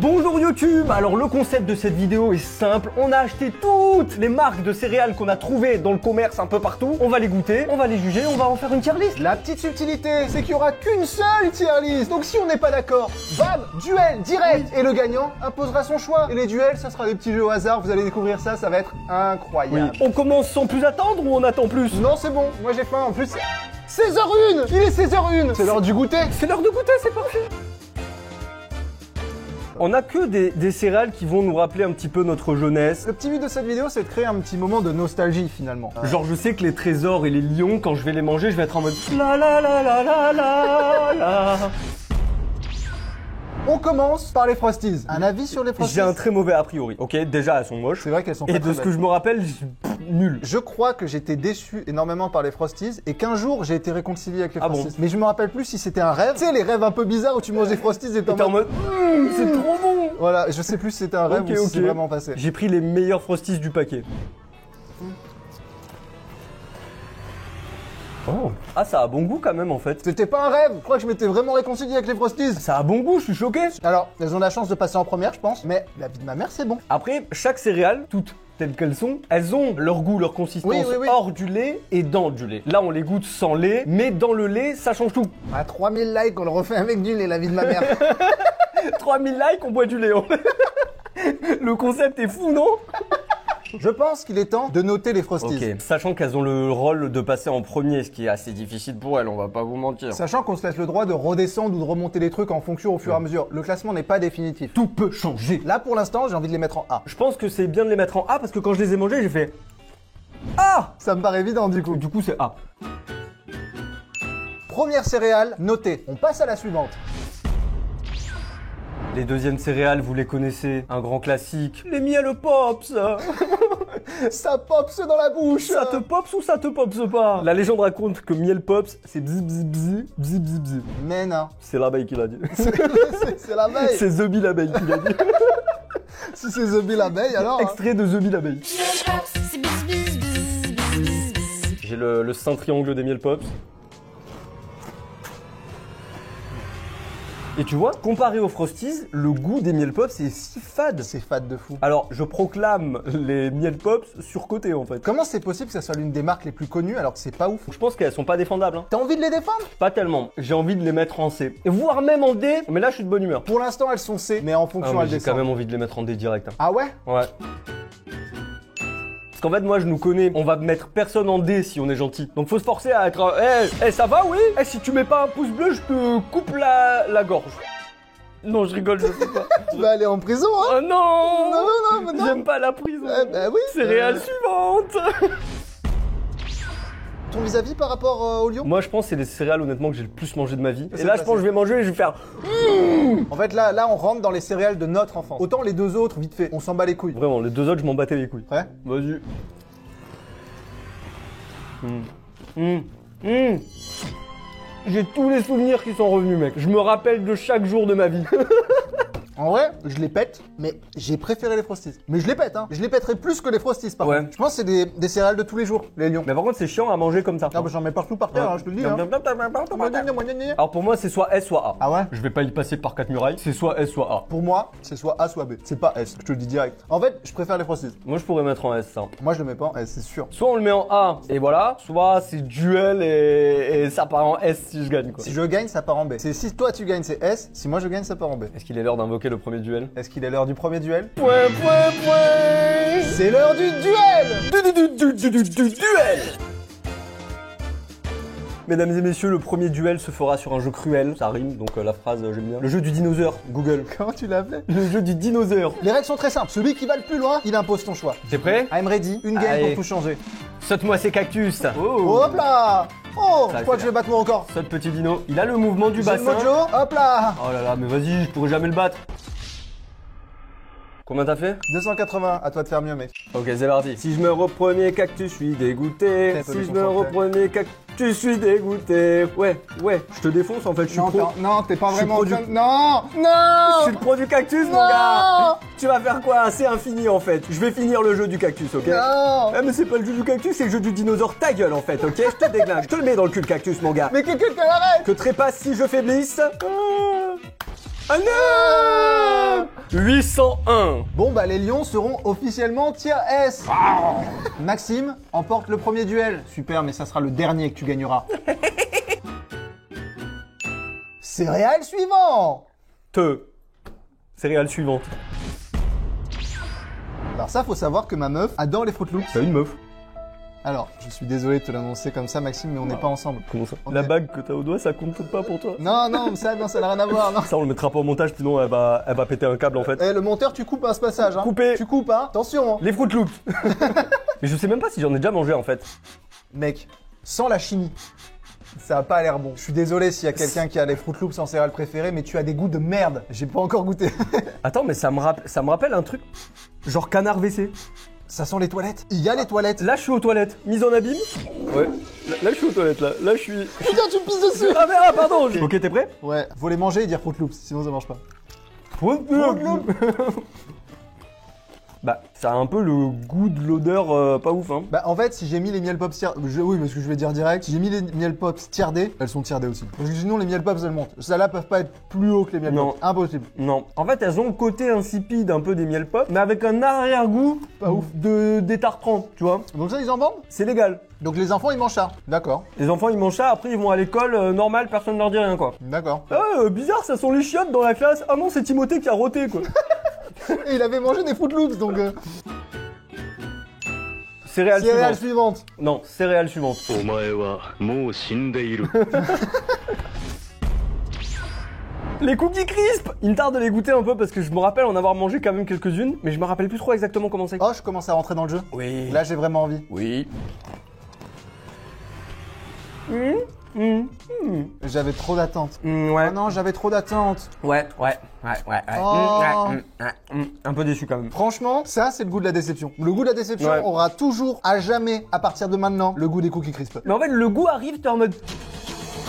Bonjour YouTube. Alors le concept de cette vidéo est simple, on a acheté toutes les marques de céréales qu'on a trouvées dans le commerce un peu partout, on va les goûter, on va les juger, on va en faire une tier list. La petite subtilité, c'est qu'il n'y aura qu'une seule tier list, donc si on n'est pas d'accord, bam, duel direct, et le gagnant imposera son choix. Et les duels, ça sera des petits jeux au hasard, vous allez découvrir ça, ça va être incroyable. On commence sans plus attendre ou on attend plus? Non, c'est bon, moi j'ai faim, en plus 16h01. Il est 16h01. C'est l'heure du goûter. C'est l'heure de goûter, c'est parfait. On a que des céréales qui vont nous rappeler un petit peu notre jeunesse. Le petit but de cette vidéo, c'est de créer un petit moment de nostalgie finalement. Genre je sais que les trésors et les lions, quand je vais les manger, je vais être en mode la la la la la la la. On commence par les Frosties. Un avis sur les Frosties? J'ai un très mauvais a priori. Ok, déjà elles sont moches. C'est vrai qu'elles sont pas Et très de ce que belles. je me rappelle, nul. Je crois que j'étais déçu énormément par les Frosties et qu'un jour j'ai été réconcilié avec les Ah Frosties. bon? Mais je me rappelle plus si c'était un rêve. Tu sais, les rêves un peu bizarres où tu manges des Frosties et T'es en mode c'est trop bon. Voilà, je sais plus si c'était un rêve ou si c'est vraiment passé. J'ai pris les meilleurs Frosties du paquet. Oh. Ah, ça a bon goût quand même en fait. C'était pas un rêve. Je crois que je m'étais vraiment réconcilié avec les Frosties. Ça a bon goût, je suis choqué. Alors, elles ont la chance de passer en première, je pense. Mais la vie de ma mère, c'est bon. Après, chaque céréale, toutes telles qu'elles sont, elles ont leur goût, leur consistance Oui. hors du lait et dans du lait. Là, on les goûte sans lait, mais dans le lait, ça change tout. À 3000 likes, on le refait avec du lait, la vie de ma mère. 3000 likes, on boit du lait. Le concept est fou, non? Je pense qu'il est temps de noter les Frosties. Ok, sachant qu'elles ont le rôle de passer en premier, ce qui est assez difficile pour elles, on va pas vous mentir. Sachant qu'on se laisse le droit de redescendre ou de remonter les trucs en fonction au fur et à mesure. Le classement n'est pas définitif. Tout peut changer. Là, pour l'instant, j'ai envie de les mettre en A. Je pense que c'est bien de les mettre en A parce que quand je les ai mangés, j'ai fait A. Ça me paraît évident, du coup. Du coup, c'est A. Première céréale, notée. On passe à la suivante. Les deuxièmes céréales, vous les connaissez, un grand classique. Les miel pops. Ça popse dans la bouche. Ça te pops ou ça te pops pas? La légende raconte que miel pops, c'est bzi bzi bzi bzi bzi bzi. Mais non. C'est l'abeille qui l'a dit. C'est l'abeille. C'est The Bee l'abeille qui l'a dit. Si c'est The Bee l'abeille, alors... Extrait de The Bee l'abeille. J'ai le saint triangle des miel pops. Et tu vois, comparé aux Frosties, le goût des miel pops est si fade. C'est fade de fou. Alors, je proclame les miel pops surcotés en fait. Comment c'est possible que ça soit l'une des marques les plus connues alors que c'est pas ouf? Je pense qu'elles sont pas défendables. Hein. T'as envie de les défendre? Pas tellement. J'ai envie de les mettre en C. Voire même en D, mais là je suis de bonne humeur. Pour l'instant, elles sont C, mais en fonction, elles J'ai descendent. quand même envie de les mettre en D direct. Hein. Ah ouais? Ouais. Parce qu'en fait, moi je nous connais, on va mettre personne en D si on est gentil. Donc faut se forcer à être... ça va, oui? Si tu mets pas un pouce bleu, je te coupe la gorge. Non, je rigole, je sais pas. Tu vas aller en prison, hein? Oh non! Non. J'aime pas la prison. Bah oui. Céréale suivante. Ton vis-à-vis par rapport au lion? Moi, je pense que c'est les céréales, honnêtement, que j'ai le plus mangé de ma vie. Et C'est là, je passé. pense que je vais manger et je vais faire... En fait, là, on rentre dans les céréales de notre enfance. Autant les deux autres, vite fait, on s'en bat les couilles. Vraiment, les deux autres, je m'en battais les couilles. Ouais? Vas-y. J'ai tous les souvenirs qui sont revenus, mec. Je me rappelle de chaque jour de ma vie. En vrai, je les pète, mais j'ai préféré les Frosties. Mais je les pète, hein. Je les pèterai plus que les Frosties, par Ouais. contre. Je pense que c'est des céréales de tous les jours, les lions. Mais par contre, c'est chiant à manger comme ça. Ah bah j'en mets partout par terre, hein, je te le dis. Hein. Alors pour moi, c'est soit S, soit A. Ah ouais? Je vais pas y passer par 4 murailles. C'est soit S, soit A. Pour moi, c'est soit A, soit B. C'est pas S, je te le dis direct. En fait, je préfère les Frosties. Moi, je pourrais mettre en S, ça. Moi, je le mets pas en S, c'est sûr. Soit on le met en A, et voilà. Soit c'est duel et ça part en S si je gagne, quoi. Si je gagne, ça part en B. C'est si toi tu gagnes, c'est S. Si moi je gagne, ça part en B. Est-ce qu'il est l'heure d'invoquer le premier duel? Est-ce qu'il est l'heure du premier duel? Point. C'est l'heure du duel! Duel. Mesdames et messieurs, le premier duel se fera sur un jeu cruel. Ça rime, donc la phrase, j'aime bien. Le jeu du dinosaure, Google. Comment tu l'as appelé? Le jeu du dinosaure. Les règles sont très simples. Celui qui va le plus loin, il impose ton choix. T'es prêt? I'm ready. Une game Allez. pour tout changer. Saute-moi ces cactus. Hop là! Oh, Ça je crois que je vais battre mon record. Saute petit dino. Il a le mouvement du J'ai le bassin. mojo. Hop là! Oh là là, mais vas-y, je pourrais jamais le battre. Combien t'as fait? 280. À toi de faire mieux, mec. Ok, c'est parti. Si je me reprenais cactus, je suis dégoûté. T'es pas Si je me déconcentré. reprenais cactus, je suis dégoûté. Ouais, je te défonce en fait, je suis pro. Non, t'es pas Je suis vraiment. produit- Non! Je Non! suis le pro du cactus, mon Non. gars. Tu vas faire quoi? C'est infini en fait. Je vais finir le jeu du cactus, ok? Non! Eh mais c'est pas le jeu du cactus, c'est le jeu du dinosaure. Ta gueule en fait, ok? Je te déglingue, je te le mets dans le cul le cactus, mon gars. Mais que quelqu'un l'arrête! Que trépasse si je faiblisse. Ah non! 801. Bon bah les lions seront officiellement tier S. Maxime emporte le premier duel. Super, mais ça sera le dernier que tu gagneras. Céréales suivant. Céréale suivante. Alors ça, faut savoir que ma meuf adore les Fruit Loops. T'as une meuf? Alors, je suis désolé de te l'annoncer comme ça, Maxime, mais on n'est pas ensemble. Comment ça? Ok. La bague que t'as au doigt, ça compte pas pour toi? Non, ça n'a rien à voir, non. Ça, on le mettra pas au montage, sinon elle va péter un câble en fait. Eh, le monteur, tu coupes ce passage, hein. Coupé. Tu coupes, hein. Attention, hein. Les Fruit Loops. Mais je sais même pas si j'en ai déjà mangé en fait. Mec, sans la chimie, ça a pas l'air bon. Je suis désolé s'il y a quelqu'un qui a les Fruit Loops en céréales préférées, mais tu as des goûts de merde. J'ai pas encore goûté. Attends, mais ça me rappelle un truc. Genre canard WC. Ça sent les toilettes. Il y a les toilettes. Là, je suis aux toilettes. Mise en abîme. Ouais. Là, je suis aux toilettes, là. Là, je suis... Putain, tu me pisses dessus. Ah, mais pardon. Ok, t'es prêt? Ouais, faut les manger et dire Fruit Loops, sinon ça marche pas. Fruit Loops. Bah, ça a un peu le goût de l'odeur pas ouf, hein. Bah en fait, si j'ai mis les miel pops oui, parce que je vais dire direct, si j'ai mis les miel pops tier D, elles sont tier D aussi. Parce que sinon les miel pops elles montent. Celles-là peuvent pas être plus haut que les miel Non. pops. Impossible. Non. En fait, elles ont le côté insipide un peu des miel pop, mais avec un arrière-goût Pas ouf. des tartrans, tu vois. Donc ça ils en vendent. C'est légal. Donc les enfants ils mangent ça. D'accord. Les enfants, ils mangent ça, après ils vont à l'école normal, personne ne leur dit rien, quoi. D'accord. Ah, bizarre, ça sent les chiottes dans la classe. Ah non, c'est Timothée qui a roté, quoi. Et il avait mangé des Fruit Loops donc. Céréales Céréales suivantes. suivantes. Non, céréales suivantes. お前はもう死んでいる。 Les cookies crisp. Il me tarde de les goûter un peu parce que je me rappelle en avoir mangé quand même quelques-unes, mais je me rappelle plus trop exactement comment c'est. Oh, je commence à rentrer dans le jeu. Oui. Là j'ai vraiment envie. Oui. J'avais trop d'attentes. Ouais. Oh non, j'avais trop d'attentes. Ouais. Oh. Un peu déçu quand même. Franchement, ça c'est le goût de la déception. Le goût de la déception Ouais. aura toujours, à jamais, à partir de maintenant, le goût des cookies crisp. Mais en fait, le goût arrive, t'es en mode.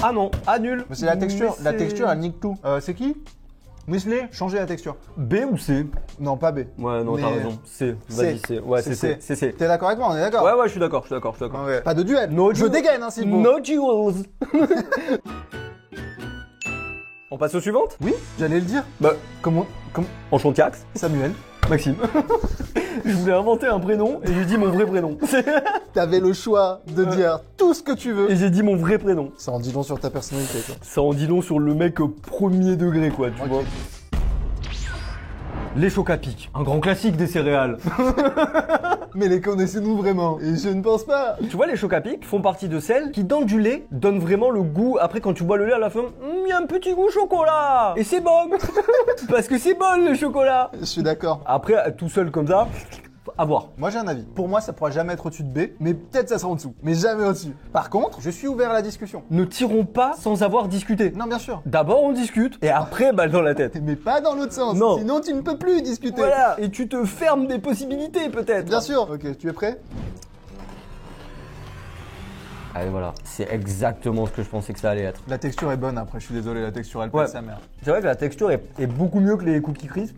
Ah non, ah nul. Mais c'est la texture. Mais La c'est- texture elle nique tout. C'est qui Muesli, changez la texture. B ou C? Non, pas B. Ouais, non, Mais- t'as raison. C. Vas-y, C. Ouais, c'est C. C'est C. T'es d'accord avec moi? On est d'accord? Ouais, je suis d'accord, je suis d'accord. Ouais. Pas de duel. No Je duel. dégaine, hein, s'il faut. No jewels. On passe aux suivantes? Oui, j'allais le dire. Bah, Comment Enchantiax. Samuel. Maxime. Je voulais inventer un prénom et j'ai dit mon vrai prénom. T'avais le choix de dire tout ce que tu veux. Et j'ai dit mon vrai prénom. Ça en dit long sur ta personnalité, quoi. Ça en dit long sur le mec au premier degré, quoi, tu Ok. vois. Les chocapics, un grand classique des céréales. Mais les connaissez-nous vraiment? Et je ne pense pas. Tu vois, les chocapics font partie de celles qui, dans du lait, donnent vraiment le goût. Après, quand tu bois le lait à la fin, il y a un petit goût chocolat. Et c'est bon. Parce que c'est bon, le chocolat. Je suis d'accord. Après, tout seul comme ça, à voir. Moi j'ai un avis. Pour moi ça pourra jamais être au-dessus de B, mais peut-être ça sera en dessous. Mais jamais au-dessus. Par contre, je suis ouvert à la discussion. Ne tirons pas sans avoir discuté. Non, bien sûr. D'abord, on discute, et après, balle dans la tête. Mais pas dans l'autre sens. Non. Sinon tu ne peux plus discuter. Voilà, et tu te fermes des possibilités, peut-être. Bien sûr. Ok, tu es prêt? Allez, voilà. C'est exactement ce que je pensais que ça allait être. La texture est bonne après, je suis désolé, la texture elle Ouais. pète sa mère. C'est vrai que la texture est beaucoup mieux que les cookies crisp.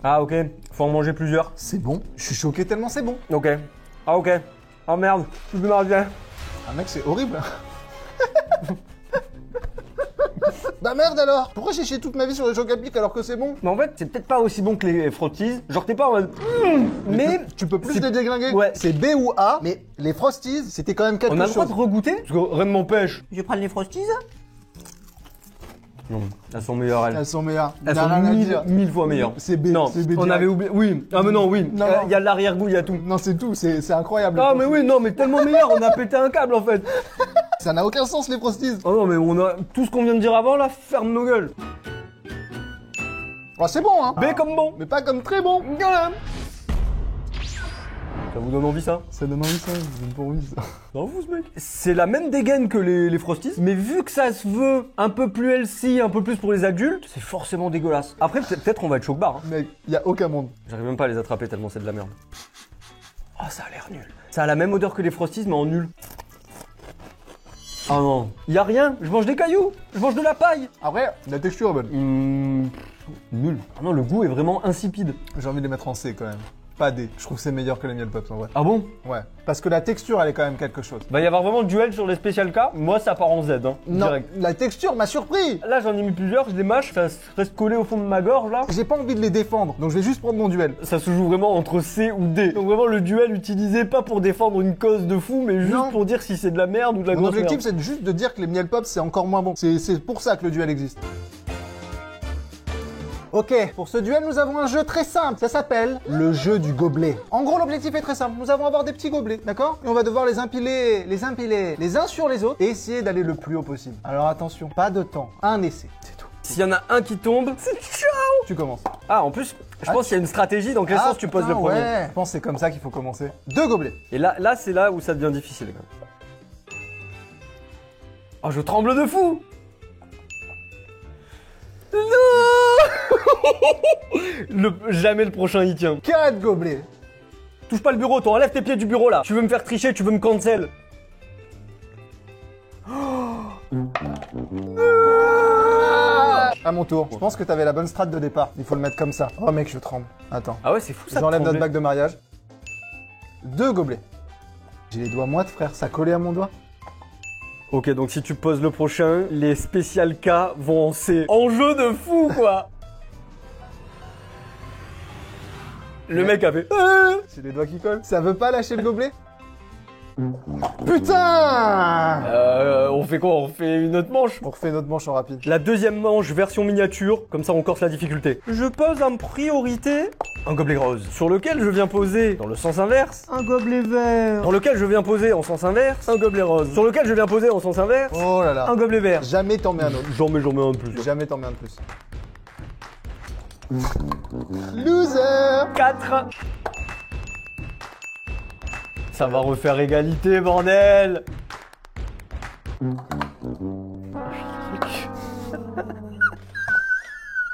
Ah, ok. Faut en manger plusieurs. C'est bon. Je suis choqué tellement c'est bon. Ok. Ah, ok. Oh merde. Je me marre bien. Ah mec, c'est horrible. Bah merde alors. Pourquoi j'ai chié toute ma vie sur les chocapics alors que c'est bon? Mais en fait, c'est peut-être pas aussi bon que les Frosties. Genre, t'es pas en mode. Mais. Tu peux plus c'est- les déglinguer. Ouais. C'est B ou A, mais les Frosties, c'était quand même quelque On a le chose. droit de regoûter? Parce que rien ne m'empêche. Je vais prendre les Frosties. Non, elles sont meilleures, elles. Elles sont meilleures. Elles Y a sont rien à dire. mille fois meilleures. C'est B. Non, c'est B on direct. avait oublié. Oui. Ah, mais non, oui. Non, Il y a l'arrière-goût, il y a tout. Non, c'est tout, c'est incroyable. Ah, les mais Frosties. oui, non, mais tellement meilleur. On a pété un câble, en fait. Ça n'a aucun sens les Frosties. Oh non, mais on a. Tout ce qu'on vient de dire avant, là, ferme nos gueules. Oh, c'est bon, hein. B comme bon. Mais pas comme très bon. Voilà. Ça vous donne envie, ça? Ça donne envie ça, ça donne pas envie ça. Non, vous, ce mec. C'est la même dégaine que les Frosties, mais vu que ça se veut un peu plus healthy, un peu plus pour les adultes, c'est forcément dégueulasse. Après, peut-être on va être choc-bar. Hein. Mec, y a aucun monde. J'arrive même pas à les attraper tellement c'est de la merde. Oh, ça a l'air nul. Ça a la même odeur que les Frosties, mais en nul. Oh non. Y a rien. Je mange des cailloux. Je mange de la paille. Après, la texture est bonne. Nul. Ah non, le goût est vraiment insipide. J'ai envie de les mettre en C quand même. pas D. Je trouve que c'est meilleur que les miel pops en vrai. Ah bon? Ouais. Parce que la texture, elle est quand même quelque chose. Va y avoir vraiment le duel sur les spécial cas. Moi, ça part en Z, hein. Non, Direct. la texture m'a surpris. Là, j'en ai mis plusieurs, je les mâche, ça reste collé au fond de ma gorge, là. J'ai pas envie de les défendre, donc je vais juste prendre mon duel. Ça se joue vraiment entre C ou D. Donc vraiment, le duel utilisé pas pour défendre une cause de fou, mais juste Non. pour dire si c'est de la merde ou de la Mon grosse objectif, merde. c'est juste de dire que les miel pops, c'est encore moins bon. C'est pour ça que le duel existe. Ok, pour ce duel, nous avons un jeu très simple. Ça s'appelle le jeu du gobelet. En gros, l'objectif est très simple. Nous allons avoir des petits gobelets, d'accord? Et on va devoir les empiler les uns sur les autres et essayer d'aller le plus haut possible. Alors attention, pas de temps. Un essai, c'est tout. S'il y en a un qui tombe, c'est ciao. Tu commences. Ah, en plus, je pense qu'il y a une stratégie dans quel sens tu poses le putain, premier. Ouais, je pense que c'est comme ça qu'il faut commencer. 2 gobelets. Et là, c'est là où ça devient difficile. Quand même. Oh, je tremble de fou. Non. Jamais le prochain y tient. 4 gobelets. Touche pas le bureau, toi, enlève tes pieds du bureau là. Tu veux me faire tricher, tu veux me cancel. À mon tour. Je pense que t'avais la bonne strat de départ. Il faut le mettre comme ça. Oh mec, je tremble. Attends. Ah ouais, c'est fou ça. J'enlève de notre trembler. bague de mariage. 2 gobelets. J'ai les doigts moites, frère. Ça collait à mon doigt. Ok, donc si tu poses le prochain, les spécial cas vont en C. Enjeu de fou, quoi. Le mec a fait... C'est les doigts qui collent. Ça veut pas lâcher le gobelet? Putain! On fait quoi? On fait une autre manche? On refait notre manche en rapide. La deuxième manche version miniature, comme ça on corse la difficulté. Je pose en priorité un gobelet rose, sur lequel je viens poser, dans le sens inverse, un gobelet vert. Dans lequel je viens poser en sens inverse, un gobelet rose. Sur lequel je viens poser en sens inverse, Oh là là. un gobelet vert. Jamais t'en mets un autre. J'en mets un de plus. Jamais t'en mets un de plus. Loser! 4. Ça va refaire égalité, bordel.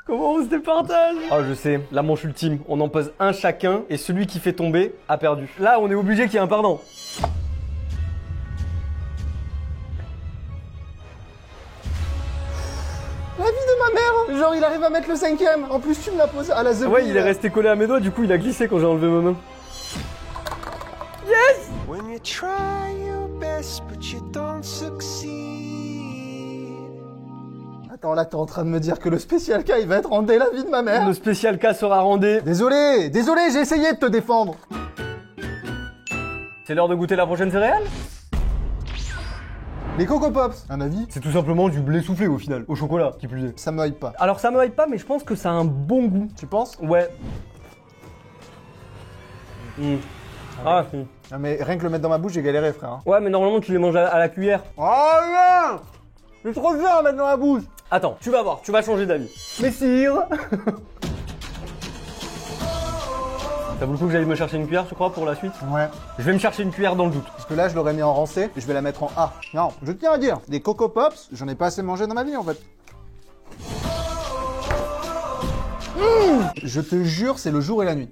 Comment on se départage? Ah, je sais, la manche ultime. On en pose un chacun et celui qui fait tomber a perdu. Là, on est obligé qu'il y ait un perdant. La vie de ma mère! Genre, il arrive à mettre le 5ème. En plus, tu me l'as posé à la zebie. Ouais, il est resté collé à mes doigts, du coup, il a glissé quand j'ai enlevé ma main. Yes! When you try your best but you don't succeed. Attends, là, t'es en train de me dire que le spécial K, il va être en dé la vie de ma mère? Le spécial cas sera rendé. Désolé, désolé, j'ai essayé de te défendre. C'est l'heure de goûter la prochaine céréale? Les Coco Pops, un avis? C'est tout simplement du blé soufflé au final, au chocolat, qui plus est. Ça me hype pas. Alors ça me hype pas, mais je pense que ça a un bon goût. Tu penses? Ouais. Ah, si. Ah, mais rien que le mettre dans ma bouche, j'ai galéré, frère. Hein. Ouais, mais normalement tu les manges à la cuillère. Oh non! C'est trop dur à mettre dans la bouche. Attends, tu vas voir, tu vas changer d'avis. Messire. Ça vaut le coup que j'aille me chercher une cuillère, tu crois, pour la suite? Ouais. Je vais me chercher une cuillère dans le doute. Parce que là, je l'aurais mis en rang C et je vais la mettre en A. Non, je tiens à dire, des Coco Pops, j'en ai pas assez mangé dans ma vie, en fait. Je te jure, c'est le jour et la nuit.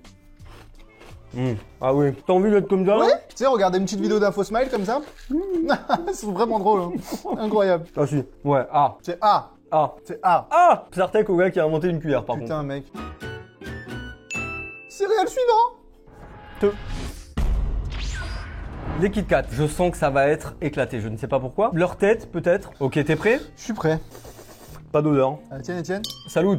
Ah oui. T'as envie d'être comme ça? Ouais? Tu sais, regarder une petite vidéo d'Info Smile comme ça. C'est vraiment drôle, hein. Incroyable. Ah si. Ouais, ah. C'est A. Ah. C'est A. Ah Sartek au gars qui a inventé une cuillère, par contre. Putain, mec. Céréale suivant. Les Kit Kat, je sens que ça va être éclaté, je ne sais pas pourquoi. Leur tête, peut-être. Ok, t'es prêt? Je suis prêt. Pas d'odeur. Tiens, Etienne. Salut.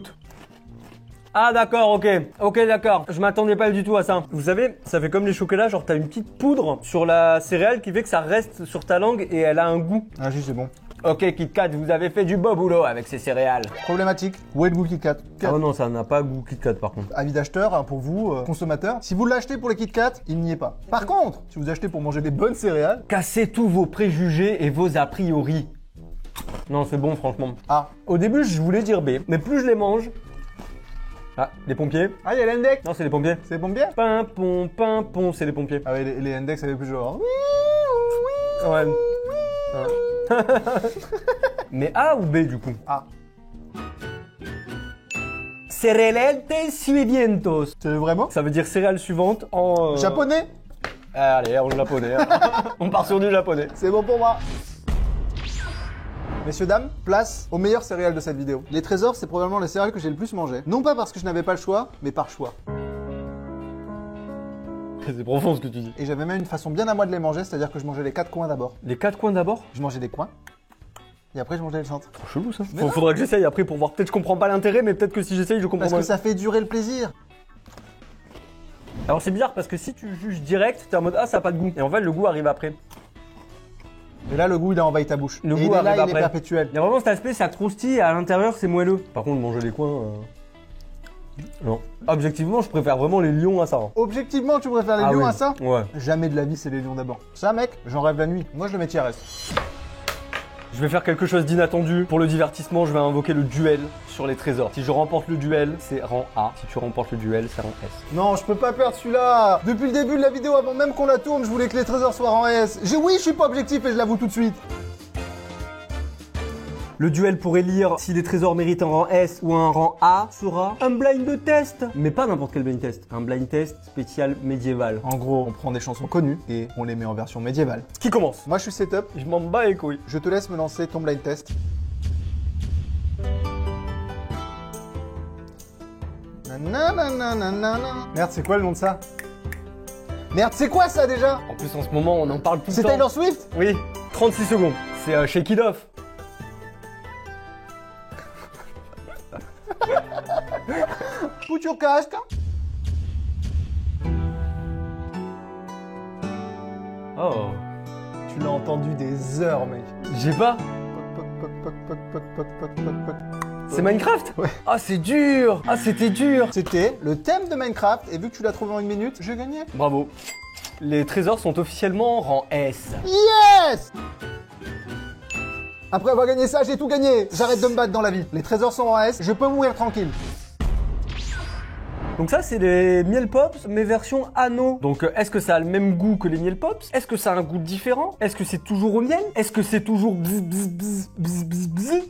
Ah d'accord, ok. Ok, d'accord. Je m'attendais pas du tout à ça. Vous savez, ça fait comme les chocolats, genre t'as une petite poudre sur la céréale qui fait que ça reste sur ta langue et elle a un goût. Ah, juste, c'est bon. Ok, Kit Kat, vous avez fait du beau boulot avec ces céréales. Problématique. Où est le goût Kit Kat? Ah non, ça n'a pas goût Kit Kat par contre. Avis d'acheteur, hein, pour vous, consommateurs. Si vous l'achetez pour les Kit Kat, il n'y est pas. Par contre, si vous achetez pour manger des bonnes céréales, Cassez tous vos préjugés et vos a priori. Non, c'est bon franchement. ah. Au début, je voulais dire B, mais plus je les mange... Ah, les pompiers? Ah, il y a l'index. Non, c'est les pompiers. C'est bon bien? Pimpon, c'est les pompiers. Ah ouais, les index avaient plus genre. Ouais. Mais A ou B du coup? Ah. Cereales suivientos. C'est le vrai mot? Ça veut dire céréales suivantes en... Japonais? Allez, en japonais. Hein. On part sur du japonais. C'est bon pour moi. Messieurs, dames, place aux meilleures céréales de cette vidéo. Les trésors, c'est probablement les céréales que j'ai le plus mangé. Non pas parce que je n'avais pas le choix, mais par choix. C'est profond ce que tu dis. Et j'avais même une façon bien à moi de les manger, c'est-à-dire que je mangeais les 4 coins d'abord. Les 4 coins d'abord? Je mangeais des coins. Et après je mangeais le centre. Trop chelou ça. Mais non. Faudra que j'essaye après pour voir. Peut-être que je comprends pas l'intérêt, mais peut-être que si j'essaye, je comprends Parce pas. que ça fait durer le plaisir. Alors c'est bizarre parce que si tu juges direct, t'es en mode ah ça a pas de goût. Et en fait le goût arrive après. Et là le goût il a envahi ta bouche. Le et goût il est là, arrive il est après. perpétuel. Il y a vraiment cet aspect, ça croustille et à l'intérieur c'est moelleux. Par contre manger les coins... Non. Objectivement je préfère vraiment les lions à ça. Hein. Objectivement tu préfères les Ah lions oui. à ça? Ouais. Jamais de la vie c'est les lions d'abord. Ça mec, j'en rêve la nuit. Moi je le mets tiers S. Je vais faire quelque chose d'inattendu. Pour le divertissement, je vais invoquer le duel sur les trésors. Si je remporte le duel, c'est rang A. Si tu remportes le duel, c'est rang S. Non, je peux pas perdre celui-là. Depuis le début de la vidéo, avant même qu'on la tourne, je voulais que les trésors soient en S. Oui, je suis pas objectif et je l'avoue tout de suite. Le duel pour élire si les trésors méritent un rang S ou un rang A sera un blind test. Mais pas n'importe quel blind test. Un blind test spécial médiéval. En gros, on prend des chansons connues et on les met en version médiévale. Qui commence? Moi, je suis setup. Je m'en bats les couilles. Je te laisse me lancer ton blind test. Nananananana. Merde, c'est quoi le nom de ça? Merde, c'est quoi ça déjà? En plus, en ce moment, on en parle tout le C'est temps. Taylor Swift? Oui, 36 secondes. C'est Shake It Off. Put your casque. Oh. Tu l'as entendu des heures, mec. J'ai pas. Poc, poc, poc, poc, poc, poc, poc, poc, poc. C'est Minecraft? Ouais. Ah, c'est dur. Ah, c'était dur. C'était le thème de Minecraft et vu que tu l'as trouvé en 1 minute, je gagnais. Bravo. Les trésors sont officiellement rang S. Yes! Après avoir gagné ça, j'ai tout gagné. J'arrête de me battre dans la vie. Les trésors sont en S, je peux mourir tranquille. Donc ça, c'est les miel pops, mais version anneau. Donc est-ce que ça a le même goût que les miel pops? Est-ce que ça a un goût différent? Est-ce que c'est toujours au miel? Est-ce que c'est toujours bzz bzz bzz bzz bzz bzz?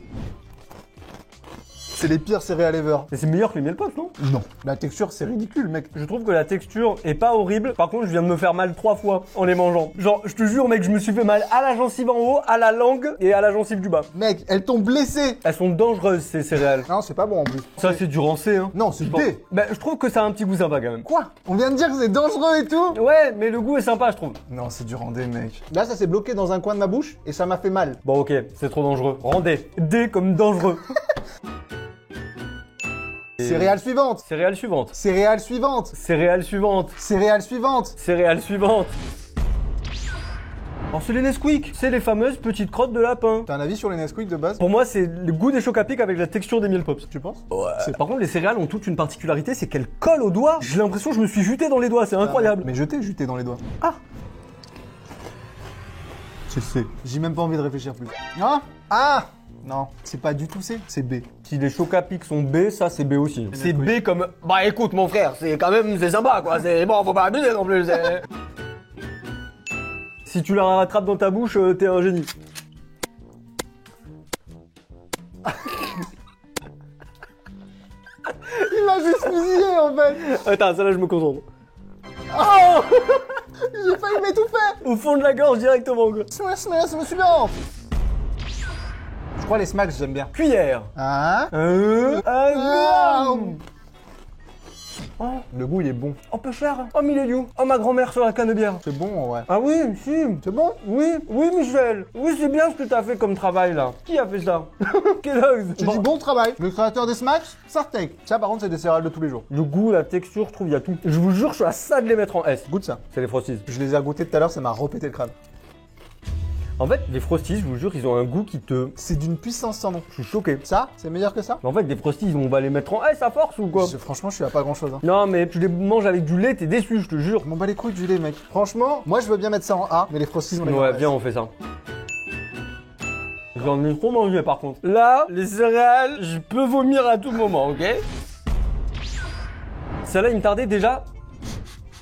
C'est les pires céréales ever. Mais c'est meilleur que les miel pops, non? Non. La texture, c'est ridicule, mec. Je trouve que la texture est pas horrible. Par contre, je viens de me faire mal 3 fois en les mangeant. Genre, je te jure, mec, je me suis fait mal à la gencive en haut, à la langue et à la gencive du bas. Mec, elles t'ont blessé. Elles sont dangereuses, ces céréales. Non, c'est pas bon en plus. Ça, c'est du rancé, hein. Non, c'est Je B. pense- Bah, je trouve que ça a un petit goût sympa quand même. Quoi? On vient de dire que c'est dangereux et tout? Ouais, mais le goût est sympa, je trouve. Non, c'est du rendez, mec. Là, ça s'est bloqué dans un coin de ma bouche et ça m'a fait mal. Bon, ok, c'est trop dangereux. Rendez. D comme dangereux. Céréales suivantes. Céréale suivante. Céréales suivantes. Céréale suivante. Céréales suivantes. Céréale suivante. Alors c'est les Nesquik, c'est les fameuses petites crottes de lapin. T'as un avis sur les Nesquik de base? Pour moi, c'est le goût des Choc-à-Pic avec la texture des miel pops. Tu penses? Ouais. Par contre, les céréales ont toute une particularité, c'est qu'elles collent aux doigts. J'ai l'impression que je me suis juté dans les doigts, c'est incroyable. Mais je t'ai juté dans les doigts. Ah. C'est. J'ai même pas envie de réfléchir plus. Ah? Ah! Non, c'est pas du tout C, c'est B. Si les Choc-à-Pic sont B, ça c'est B aussi. C'est Nesquik. B comme... Bah écoute mon frère, c'est quand même... C'est sympa quoi, c'est... Bon, faut pas abuser non plus, c'est... Si tu la rattrapes dans ta bouche, t'es un génie. Il m'a juste fusillé en fait! Attends, ça là je me concentre. Oh! J'ai failli m'étouffer! Au fond de la gorge directement quoi. Je me suis bien! Je crois les smacks, j'aime bien. Cuillère. Hein? Ah. Oh, Le goût il est bon. oh peu cher. Oh Milléliou. Oh ma grand-mère sur la canebière. C'est bon, ouais. Ah oui, si. C'est bon? Oui, oui Michel. Oui, c'est bien ce que t'as fait comme travail là. Qui a fait ça? Kellogg's. J'ai dit bon travail. Le créateur des smacks, Sartek. Ça par contre c'est des céréales de tous les jours. Le goût, la texture, je trouve, il y a tout. Je vous jure, je suis à ça de les mettre en S. Goûte ça. C'est les Frosties. Je les ai goûtés tout à l'heure, ça m'a repété le crâne. En fait, les Frosties, je vous jure, ils ont un goût qui te... C'est d'une puissance sans nom. Je suis choqué. Ça, c'est meilleur que ça? Mais en fait, les Frosties, on va les mettre en S à force ou quoi? Franchement, je suis à pas grand chose. Hein. Non, mais tu les manges avec du lait, t'es déçu, je te jure. Je m'en bats les couilles du lait, mec. Franchement, moi je veux bien mettre ça en A, mais les Frosties, on les met en Ouais, S. viens, on fait ça. J'en ai trop mangé par contre. Là, les céréales, je peux vomir à tout moment, ok? Celle-là, il me tardait déjà.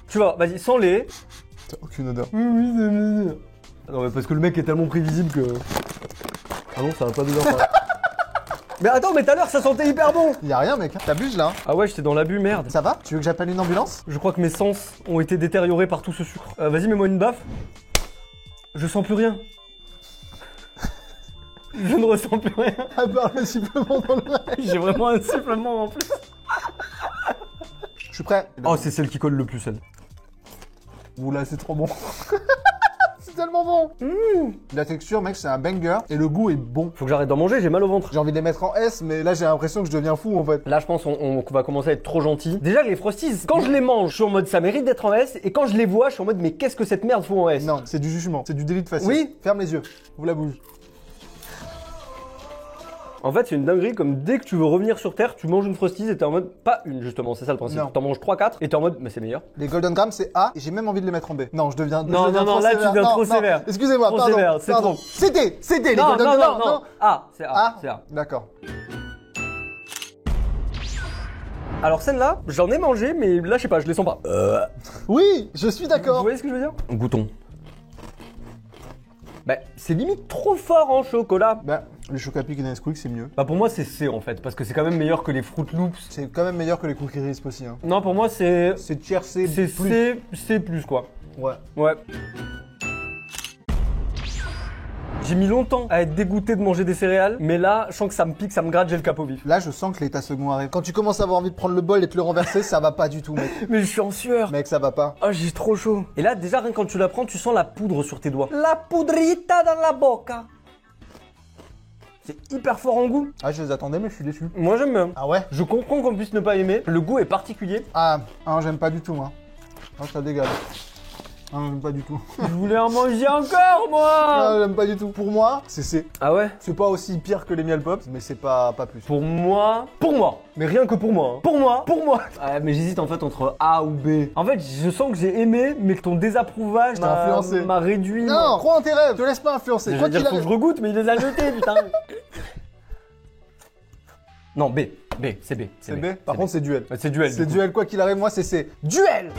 Tu vois, vas-y, sans lait. T'as aucune odeur. Oui, c'est bien. Non, mais parce que le mec est tellement prévisible que. Ah non, ça va pas d'odeur. ça. Mais attends, mais tout à l'heure, ça sentait hyper bon. Y a rien, mec. Hein. T'abuses là. Hein. Ah ouais, j'étais dans l'abus, merde. Ça va? Tu veux que j'appelle une ambulance? Je crois que mes sens ont été détériorés par tout ce sucre. Vas-y, mets-moi une baffe. Je sens plus rien. Je ne ressens plus rien. À part le sifflement dans l'oreille. J'ai vraiment un sifflement en plus. Je suis prêt. Oh, c'est celle qui colle le plus, celle. Oula, c'est trop bon. C'est tellement bon. La texture, mec, c'est un banger. Et le goût est bon. Faut que j'arrête d'en manger, j'ai mal au ventre. J'ai envie de les mettre en S, mais là, j'ai l'impression que je deviens fou, en fait. Là, je pense qu'on va commencer à être trop gentil. Déjà, les Frosties, quand je les mange, je suis en mode ça mérite d'être en S. Et quand je les vois, je suis en mode mais qu'est-ce que cette merde fout en S? Non, c'est du jugement. C'est du délit de faciès. Oui. Ferme les yeux. Ouvre la bouche. En fait, c'est une dinguerie, comme dès que tu veux revenir sur Terre, tu manges une Frosties et t'es en mode, pas une justement, c'est ça le principe. Non. T'en manges 3-4 et t'es en mode, mais c'est meilleur. Les Golden Grams, c'est A, et j'ai même envie de les mettre en B. Non, je deviens Non, je deviens non, trop là, tu sévère. deviens Non, trop non. sévère. Excusez-moi, Trop pardon. sévère, c'est pardon. trop. C'était les Non, Golden non, Grams. non, non. A, c'est A, A. c'est A. D'accord. Alors celle-là, j'en ai mangé, mais là, je sais pas, je les sens pas. Oui, je suis Vous d'accord. voyez ce que je veux dire? Goûtons. Bah, c'est limite trop fort en chocolat. Bah, les Chocapic et Nesquik, c'est mieux. Bah, pour moi, c'est C en fait, parce que c'est quand même meilleur que les Fruit Loops. C'est quand même meilleur que les Cookie Crisp aussi. Hein. Non, pour moi, c'est. C'est tiers C. C'est plus. C, C, quoi. Ouais. Ouais. J'ai mis longtemps à être dégoûté de manger des céréales, mais là, je sens que ça me pique, ça me gratte, j'ai le cap au vif. Là, je sens que l'état second arrive. Quand tu commences à avoir envie de prendre le bol et de le renverser, ça va pas du tout, mec. Mais je suis en sueur. Mec, ça va pas. Oh, j'ai trop chaud. Et là, déjà, rien que quand tu la prends, tu sens la poudre sur tes doigts. La poudrita dans la boca. C'est hyper fort en goût. Ah, je les attendais, mais je suis déçu. Moi, j'aime bien. Ah ouais? Je comprends qu'on puisse ne pas aimer. Le goût est particulier. Ah, j'aime pas du tout, moi. Ah, ça dégage. Ah, j'aime pas du tout. Je voulais en manger encore, moi. Ah, j'aime pas du tout. Pour moi, c'est C. Ah ouais? C'est pas aussi pire que les miel pops, mais c'est pas plus. Pour moi, mais rien que pour moi. Hein. Pour moi. Ah, mais j'hésite en fait entre A ou B. En fait, je sens que j'ai aimé, mais que ton désapprouvage M'a influencé. m'a réduit. Non, crois en tes rêves, te laisse pas influencer. Je Quoi veux dire, qu'il faut que arrive. je regoute, mais il les a jetés, putain. Non, B, c'est B. C'est B. Par contre, c'est duel. C'est duel. C'est du coup. duel, quoi qu'il arrive, moi, c'est C. Duel!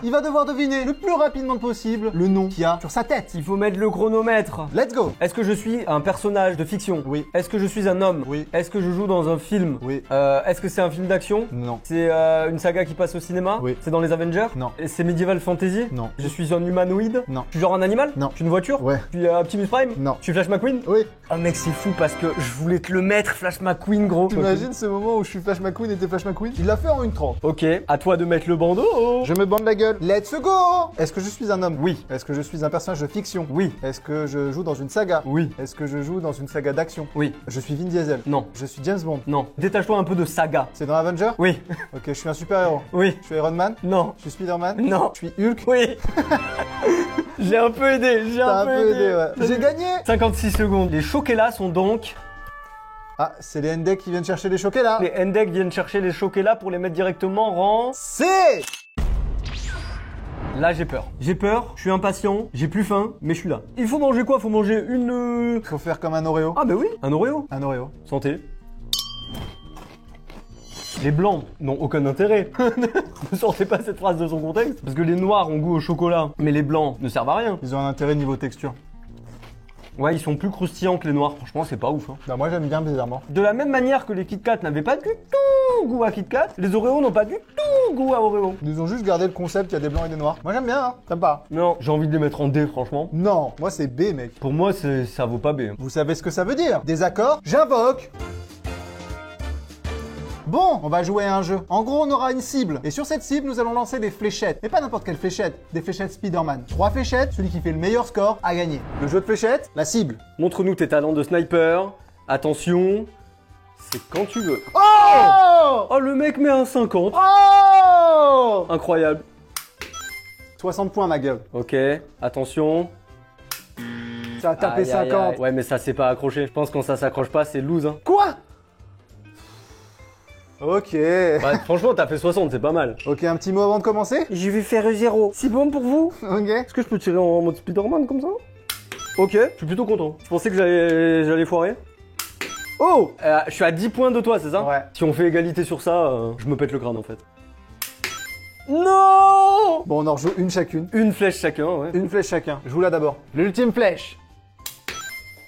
Il va devoir deviner le plus rapidement possible le nom qu'il y a sur sa tête. Il faut mettre le chronomètre. Let's go! Est-ce que je suis un personnage de fiction? Oui. Est-ce que je suis un homme? Oui. Est-ce que je joue dans un film? Oui. Est-ce que c'est un film d'action? Non. C'est une saga qui passe au cinéma? Oui. C'est dans les Avengers? Non. Et c'est Medieval Fantasy? Non. Je suis un humanoïde? Non. Je suis genre un animal? Non. Je suis une voiture? Ouais. Je suis Optimus Prime? Non. Je suis Flash McQueen? Oui. Oh mec, c'est fou parce que je voulais te le mettre, Flash McQueen, gros. T'imagines ce moment où je suis Flash McQueen et t'es Flash McQueen? Il l'a fait en 1:30. Ok, à toi de mettre le bandeau. Je me bande la gueule. Let's go! Est-ce que je suis un homme? Oui. Est-ce que je suis un personnage de fiction? Oui. Est-ce que je joue dans une saga? Oui. Est-ce que je joue dans une saga d'action? Oui. Je suis Vin Diesel? Non. Je suis James Bond? Non. Détache-toi un peu de saga. C'est dans Avenger? Oui. Ok, je suis un super-héros. Oui. Je suis Iron Man? Non. Je suis Spider-Man? Non. Je suis Hulk? Oui. J'ai un peu aidé. T'as un peu aidé, ouais. J'ai gagné! 56 secondes. Les choquelas sont donc... Ah, c'est les Ndek qui viennent chercher les choquets là. Les Ndek viennent chercher les choquelas pour les mettre directement en rang. C! Là, j'ai peur. J'ai peur, je suis impatient, j'ai plus faim, mais je suis là. Il faut manger quoi? Faut manger une... Faut faire comme un Oreo. Ah bah oui, un Oreo. Un Oreo. Santé. Les blancs n'ont aucun intérêt. Ne sortez pas cette phrase de son contexte. Parce que les noirs ont goût au chocolat, mais les blancs ne servent à rien. Ils ont un intérêt niveau texture. Ouais, ils sont plus croustillants que les noirs. Franchement, c'est pas ouf. Hein. Bah moi j'aime bien bizarrement. De la même manière que les Kit Kat n'avaient pas du tout goût à Kit Kat, les Oreos n'ont pas du tout goût à Oreo. Ils ont juste gardé le concept, il y a des blancs et des noirs. Moi j'aime bien, hein. T'aimes pas? Non, j'ai envie de les mettre en D, franchement. Non, moi c'est B mec. Pour moi, ça vaut pas B. Hein. Vous savez ce que ça veut dire? Désaccord? J'invoque! Bon, on va jouer à un jeu. En gros, on aura une cible. Et sur cette cible, nous allons lancer des fléchettes. Mais pas n'importe quelle fléchette, des fléchettes Spider-Man. 3 fléchettes, celui qui fait le meilleur score a gagné. Le jeu de fléchettes, la cible. Montre-nous tes talents de sniper. Attention, c'est quand tu veux. Oh! Oh, le mec met un 50. Oh! Incroyable. 60 points, ma gueule. Ok, attention. Ça a tapé Aïe, aïe, 50. aïe. Ouais, mais ça c'est pas accroché. Je pense que quand ça s'accroche pas, c'est lose. Hein. Quoi? Ok. Bah, franchement, t'as fait 60, c'est pas mal. Ok, un petit mot avant de commencer? Je vais faire 0. C'est bon pour vous? Ok. Est-ce que je peux tirer en mode Spider-Man comme ça? Ok, je suis plutôt content. Je pensais que j'allais foirer. Oh! Je suis à 10 points de toi, c'est ça? Ouais. Si on fait égalité sur ça, je me pète le crâne en fait. Non! Bon, on en rejoue une chacune. Une flèche chacun, ouais. Une flèche chacun. Je vous la d'abord. L'ultime flèche.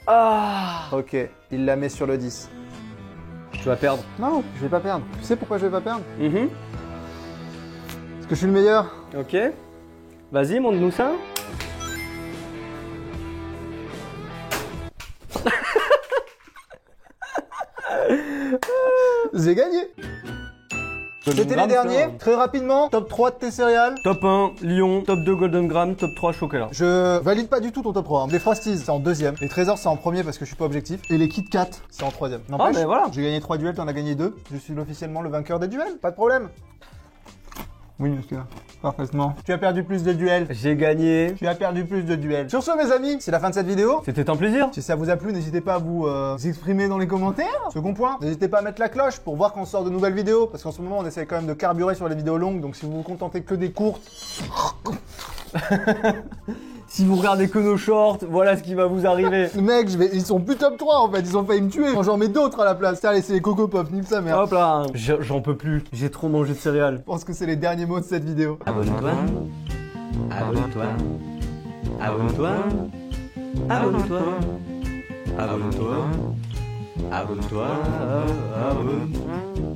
Ah! Ok, il la met sur le 10. Tu vas perdre. Non, je vais pas perdre. Tu sais pourquoi je vais pas perdre? Mhm. Parce que je suis le meilleur. Ok. Vas-y, montre-nous ça. J'ai gagné. C'était les derniers. Très rapidement, top 3 de tes céréales. Top 1, Lion. Top 2, Golden Graham. Top 3, Chocolat. Je valide pas du tout ton top 3. Les Frosties, c'est en deuxième. Les Trésors, c'est en premier parce que je suis pas objectif. Et les Kit Kat, c'est en troisième. N'empêche, mais voilà. j'ai gagné 3 duels, t'en as gagné 2. Je suis officiellement le vainqueur des duels. Pas de problème. Oui, monsieur. Parfaitement. Tu as perdu plus de duels. J'ai gagné. Tu as perdu plus de duels. Sur ce, mes amis, c'est la fin de cette vidéo. C'était un plaisir. Si ça vous a plu, n'hésitez pas à vous exprimer dans les commentaires. Second point, n'hésitez pas à mettre la cloche pour voir quand on sort de nouvelles vidéos. Parce qu'en ce moment, on essaie quand même de carburer sur les vidéos longues. Donc si vous vous contentez que des courtes... Si vous regardez que nos shorts, voilà ce qui va vous arriver. Mec, ils sont plus top 3 en fait, ils ont failli me tuer. Quand j'en mets d'autres à la place. Tiens, allez, c'est les Coco Pop, nique sa mère. Hop là, j'en peux plus. J'ai trop mangé de céréales. Je pense que c'est les derniers mots de cette vidéo. Abonne-toi. Abonne-toi. Abonne-toi. Abonne-toi. Abonne-toi. Abonne-toi. Abonne-toi.